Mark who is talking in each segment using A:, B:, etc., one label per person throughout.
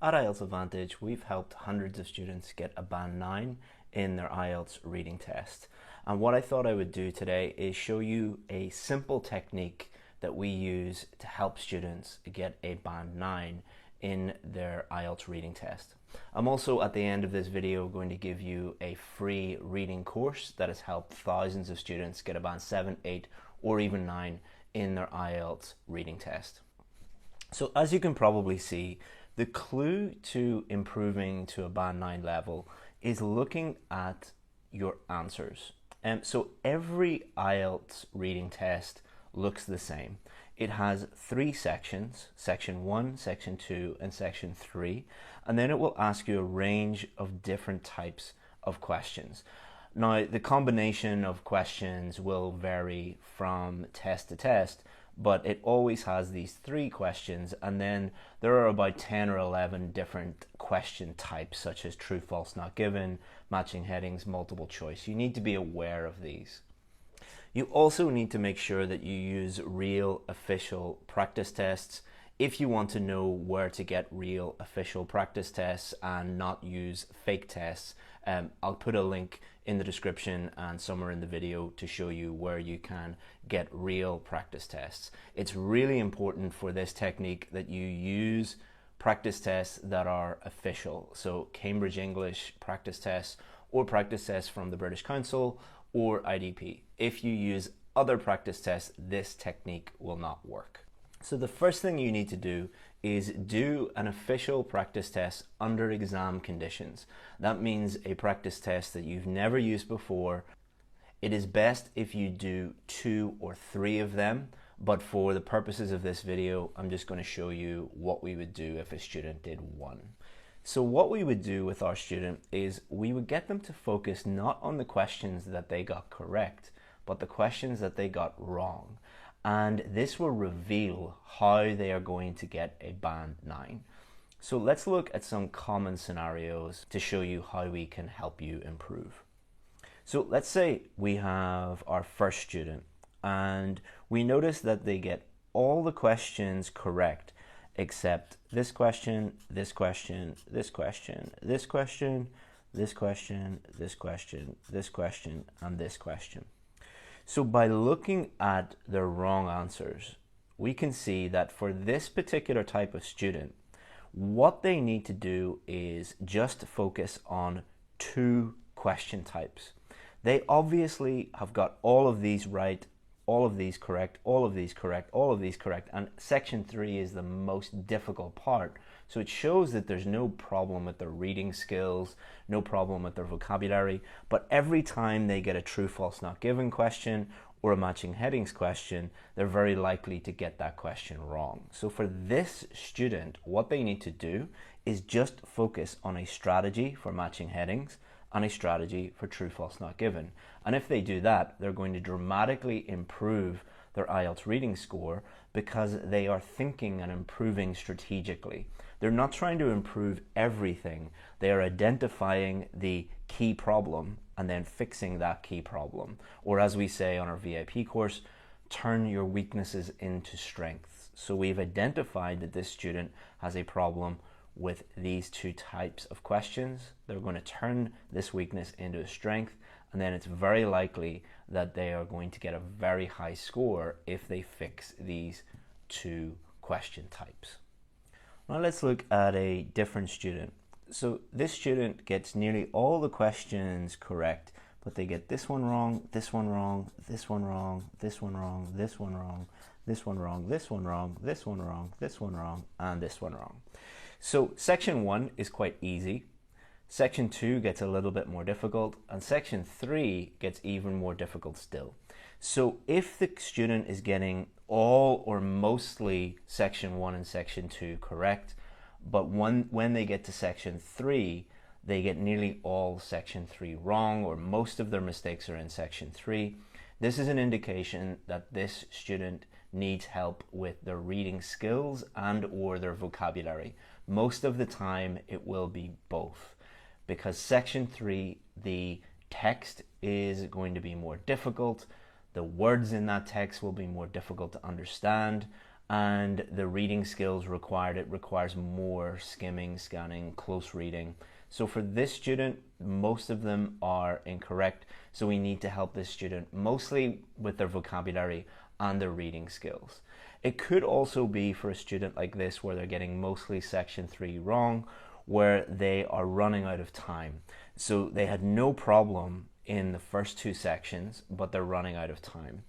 A: At IELTS Advantage, we've helped hundreds of students get a band 9 in their IELTS reading test. And what I thought I would do today is show you a simple technique that we use to help students get a band 9 in their IELTS reading test. I'm also at the end of this video going to give you a free reading course that has helped thousands of students get a band 7, 8 or even 9 in their IELTS reading test. So as you can probably see, the clue to improving to a band 9 level is looking at your answers. So every IELTS reading test looks the same. It has 3 sections, section 1, section 2, and section 3, and then it will ask you a range of different types of questions. Now, the combination of questions will vary from test to test, but it always has these 3 questions, and then there are about 10 or 11 different question types, such as true, false, not given, matching headings, multiple choice. You need to be aware of these. You also need to make sure that you use real official practice tests if you want to know where to get real official practice tests and not use fake tests. I'll put a link in the description and somewhere in the video to show you where you can get real practice tests. It's really important for this technique that you use practice tests that are official. So Cambridge English practice tests or practice tests from the British Council or IDP. If you use other practice tests, this technique will not work. So the first thing you need to do is do an official practice test under exam conditions. That means a practice test that you've never used before. It is best if you do 2 or 3 of them, but for the purposes of this video, I'm just going to show you what we would do if a student did 1. So what we would do with our student is we would get them to focus not on the questions that they got correct, but the questions that they got wrong. And this will reveal how they are going to get a band 9. So let's look at some common scenarios to show you how we can help you improve. So let's say we have our first student and we notice that they get all the questions correct except this question, this question, this question, this question, this question, this question, this question, and this question. So by looking at their wrong answers, we can see that for this particular type of student, what they need to do is just focus on 2 question types. They obviously have got all of these right, all of these correct, all of these correct, all of these correct, and section 3 is the most difficult part. So it shows that there's no problem with their reading skills, no problem with their vocabulary, but every time they get a true, false, not given question or a matching headings question, they're very likely to get that question wrong. So for this student, what they need to do is just focus on a strategy for matching headings and a strategy for true, false, not given. And if they do that, they're going to dramatically improve their IELTS reading score because they are thinking and improving strategically. They're not trying to improve everything. They are identifying the key problem and then fixing that key problem. Or as we say on our VIP course, turn your weaknesses into strengths. So we've identified that this student has a problem with these 2 types of questions. They're going to turn this weakness into a strength, and then it's very likely that they are going to get a very high score if they fix these 2 question types. Now let's look at a different student. So this student gets nearly all the questions correct, but they get this one wrong, this one wrong, this one wrong, this one wrong, this one wrong, this one wrong, this one wrong, this one wrong, this one wrong, and this one wrong. So section 1 is quite easy. Section 2 gets a little bit more difficult, and section 3 gets even more difficult still. So if the student is getting all or mostly section 1 and section 2 correct, but when they get to section 3, they get nearly all section 3 wrong, or most of their mistakes are in section 3, this is an indication that this student needs help with their reading skills and or their vocabulary. Most of the time it will be both, because section 3, the text is going to be more difficult, the words in that text will be more difficult to understand, and the reading skills required, it requires more skimming, scanning, close reading. So for this student, most of them are incorrect. So we need to help this student mostly with their vocabulary and their reading skills. It could also be for a student like this where they're getting mostly section 3 wrong, where they are running out of time. So they had no problem in the first 2 sections, but they're running out of time.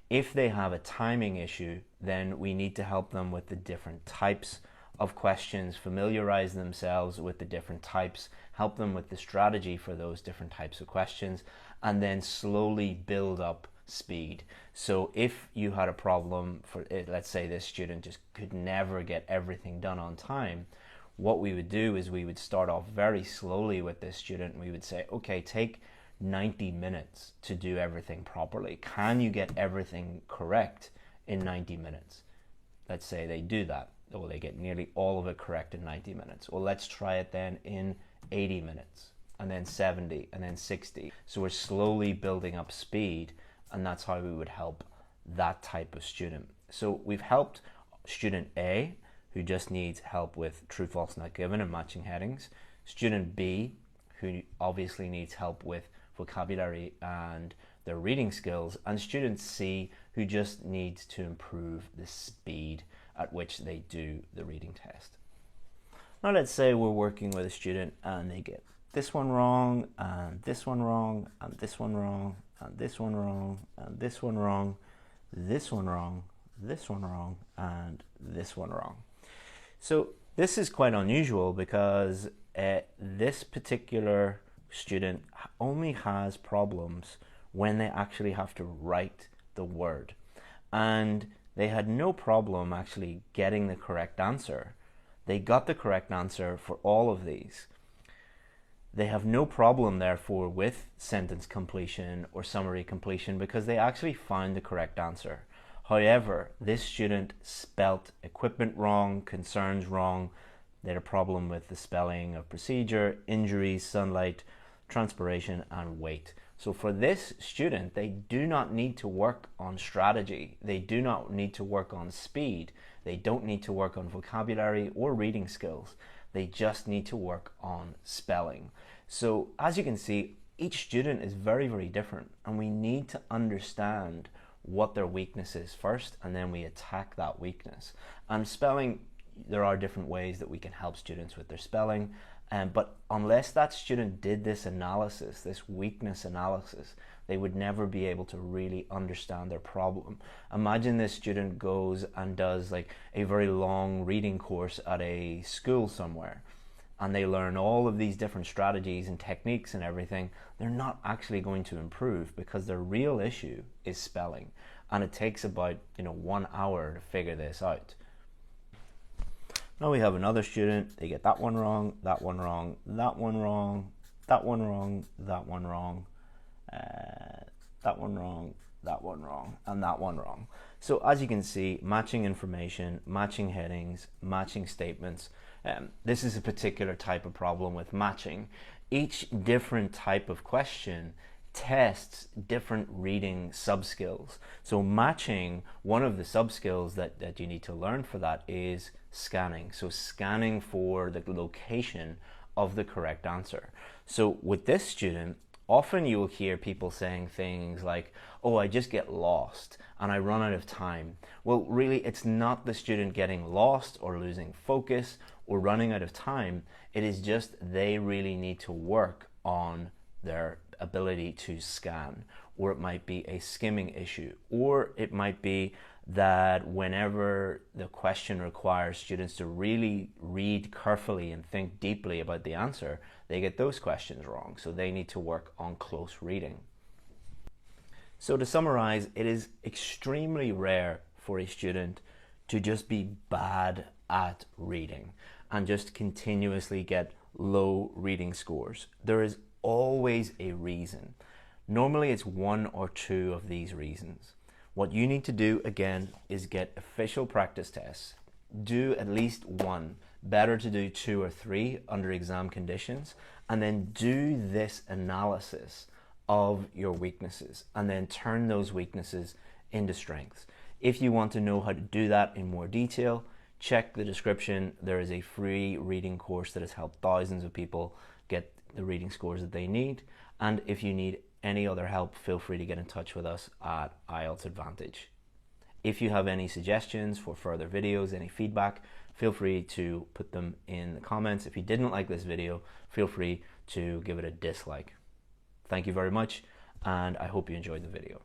A: If they have a timing issue, then we need to help them with the different types of questions, familiarize themselves with the different types, help them with the strategy for those different types of questions, and then slowly build up speed. So if you had a problem for it, let's say this student just could never get everything done on time, what we would do is we would start off very slowly with this student. We would say, okay, take 90 minutes to do everything properly. Can you get everything correct in 90 minutes? Let's say they do that, or they get nearly all of it correct in 90 minutes. Well, let's try it then in 80 minutes, and then 70, and then 60. So we're slowly building up speed, and that's how we would help that type of student. So we've helped student A, who just needs help with true, false, not given and matching headings. Student B, who obviously needs help with vocabulary and their reading skills, and student C, who just needs to improve the speed at which they do the reading test. Now let's say we're working with a student and they get this one wrong, and this one wrong, and this one wrong, and this one wrong, and this one wrong, this one wrong, this one wrong, and this one wrong. So this is quite unusual because this particular student only has problems when they actually have to write the word, and they had no problem actually getting the correct answer. They got the correct answer for all of these. They have no problem therefore with sentence completion or summary completion because they actually found the correct answer. However, this student spelt equipment wrong, concerns wrong. They had a problem with the spelling of procedure, injuries, sunlight, transpiration, and weight. So for this student, they do not need to work on strategy. They do not need to work on speed. They don't need to work on vocabulary or reading skills. They just need to work on spelling. So as you can see, each student is very, very different, and we need to understand what their weakness is first, and then we attack that weakness. And spelling, there are different ways that we can help students with their spelling. But unless that student did this analysis, this weakness analysis, they would never be able to really understand their problem. Imagine this student goes and does like a very long reading course at a school somewhere, and they learn all of these different strategies and techniques and everything. They're not actually going to improve because their real issue is spelling. And it takes about 1 hour to figure this out. Now we have another student, they get that one wrong, that one wrong, that one wrong, that one wrong, that one wrong, that one wrong, that one wrong, and that one wrong. So as you can see, matching information, matching headings, matching statements. This is a particular type of problem with matching. Each different type of question tests different reading sub-skills. So matching, one of the sub-skills that you need to learn for that is scanning. So scanning for the location of the correct answer. So with this student, often you'll hear people saying things like, oh, I just get lost and I run out of time. Well, really, it's not the student getting lost or losing focus or running out of time. It is just they really need to work on their ability to scan, or it might be a skimming issue, or it might be that whenever the question requires students to really read carefully and think deeply about the answer, they get those questions wrong. So they need to work on close reading. So to summarize, it is extremely rare for a student to just be bad at reading and just continuously get low reading scores. There is always a reason. Normally it's one or two of these reasons. What you need to do again is get official practice tests. Do at least one. Better to do 2 or 3 under exam conditions, and then do this analysis of your weaknesses and then turn those weaknesses into strengths. If you want to know how to do that in more detail, check the description. There is a free reading course that has helped thousands of people get the reading scores that they need. And if you need any other help, feel free to get in touch with us at IELTS Advantage. If you have any suggestions for further videos, any feedback, feel free to put them in the comments. If you didn't like this video, feel free to give it a dislike. Thank you very much, and I hope you enjoyed the video.